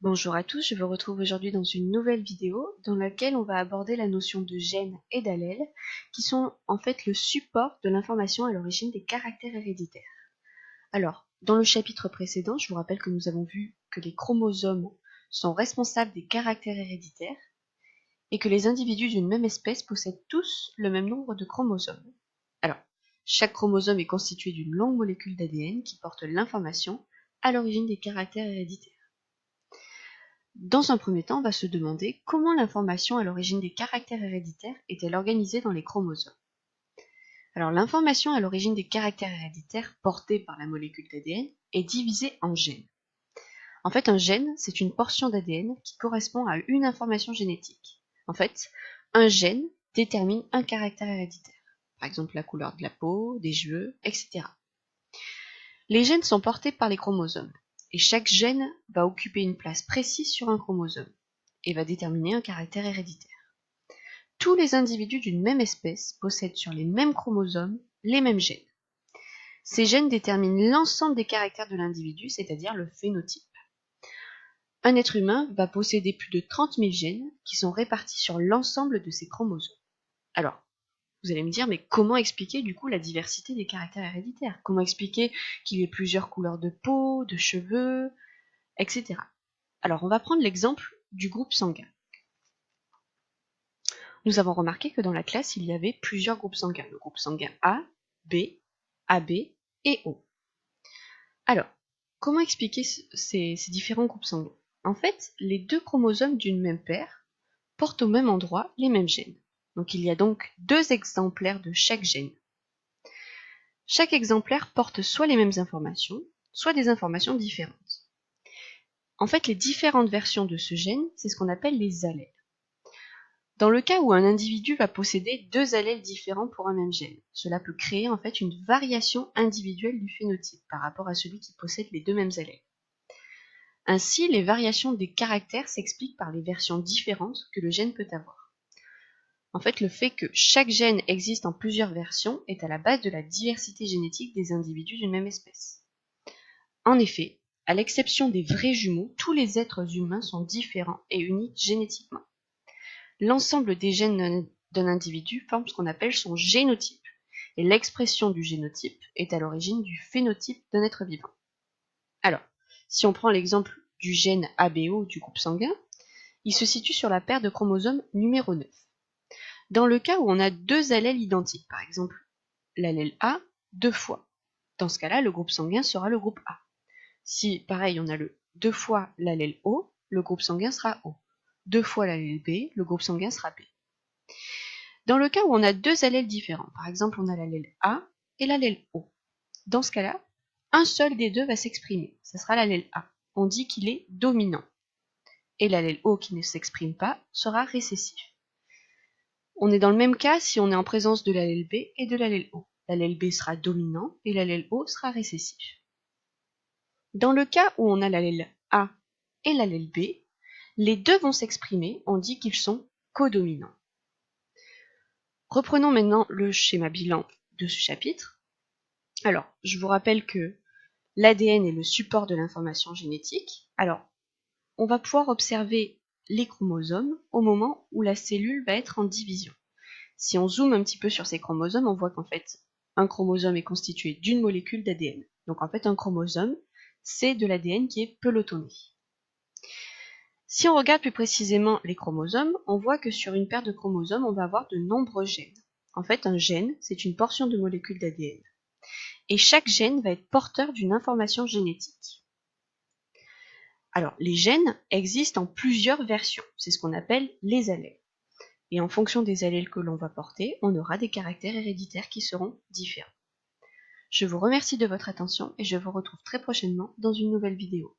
Bonjour à tous, je vous retrouve aujourd'hui dans une nouvelle vidéo dans laquelle on va aborder la notion de gène et d'allèle qui sont en fait le support de l'information à l'origine des caractères héréditaires. Alors, dans le chapitre précédent, je vous rappelle que nous avons vu que les chromosomes sont responsables des caractères héréditaires et que les individus d'une même espèce possèdent tous le même nombre de chromosomes. Alors, chaque chromosome est constitué d'une longue molécule d'ADN qui porte l'information à l'origine des caractères héréditaires. Dans un premier temps, on va se demander comment l'information à l'origine des caractères héréditaires est-elle organisée dans les chromosomes. Alors l'information à l'origine des caractères héréditaires portés par la molécule d'ADN est divisée en gènes. En fait, un gène, c'est une portion d'ADN qui correspond à une information génétique. En fait, un gène détermine un caractère héréditaire, par exemple la couleur de la peau, des cheveux, etc. Les gènes sont portés par les chromosomes, et chaque gène va occuper une place précise sur un chromosome, et va déterminer un caractère héréditaire. Tous les individus d'une même espèce possèdent sur les mêmes chromosomes les mêmes gènes. Ces gènes déterminent l'ensemble des caractères de l'individu, c'est-à-dire le phénotype. Un être humain va posséder plus de 30 000 gènes qui sont répartis sur l'ensemble de ses chromosomes. Alors, vous allez me dire, mais comment expliquer du coup la diversité des caractères héréditaires? Comment expliquer qu'il y ait plusieurs couleurs de peau, de cheveux, etc. Alors, on va prendre l'exemple du groupe sanguin. Nous avons remarqué que dans la classe, il y avait plusieurs groupes sanguins. Le groupe sanguin A, B, AB et O. Alors, comment expliquer ces différents groupes sanguins? En fait, les deux chromosomes d'une même paire portent au même endroit les mêmes gènes. Donc il y a donc deux exemplaires de chaque gène. Chaque exemplaire porte soit les mêmes informations, soit des informations différentes. En fait, les différentes versions de ce gène, c'est ce qu'on appelle les allèles. Dans le cas où un individu va posséder deux allèles différents pour un même gène, cela peut créer en fait une variation individuelle du phénotype par rapport à celui qui possède les deux mêmes allèles. Ainsi, les variations des caractères s'expliquent par les versions différentes que le gène peut avoir. En fait, le fait que chaque gène existe en plusieurs versions est à la base de la diversité génétique des individus d'une même espèce. En effet, à l'exception des vrais jumeaux, tous les êtres humains sont différents et uniques génétiquement. L'ensemble des gènes d'un individu forme ce qu'on appelle son génotype, et l'expression du génotype est à l'origine du phénotype d'un être vivant. Alors, si on prend l'exemple du gène ABO du groupe sanguin, il se situe sur la paire de chromosomes numéro 9. Dans le cas où on a deux allèles identiques, par exemple l'allèle A deux fois, dans ce cas-là, le groupe sanguin sera le groupe A. Si, pareil, on a deux fois l'allèle O, le groupe sanguin sera O. Deux fois l'allèle B, le groupe sanguin sera B. Dans le cas où on a deux allèles différents, par exemple on a l'allèle A et l'allèle O, dans ce cas-là, un seul des deux va s'exprimer, ce sera l'allèle A. On dit qu'il est dominant. Et l'allèle O qui ne s'exprime pas sera récessif. On est dans le même cas si on est en présence de l'allèle B et de l'allèle O. L'allèle B sera dominant et l'allèle O sera récessif. Dans le cas où on a l'allèle A et l'allèle B, les deux vont s'exprimer, on dit qu'ils sont codominants. Reprenons maintenant le schéma bilan de ce chapitre. Alors, je vous rappelle que l'ADN est le support de l'information génétique. Alors, on va pouvoir observer les chromosomes au moment où la cellule va être en division. Si on zoome un petit peu sur ces chromosomes, on voit qu'en fait, un chromosome est constitué d'une molécule d'ADN. Donc en fait, un chromosome, c'est de l'ADN qui est pelotonné. Si on regarde plus précisément les chromosomes, on voit que sur une paire de chromosomes, on va avoir de nombreux gènes. En fait, un gène, c'est une portion de molécule d'ADN. Et chaque gène va être porteur d'une information génétique. Alors, les gènes existent en plusieurs versions, c'est ce qu'on appelle les allèles. Et en fonction des allèles que l'on va porter, on aura des caractères héréditaires qui seront différents. Je vous remercie de votre attention et je vous retrouve très prochainement dans une nouvelle vidéo.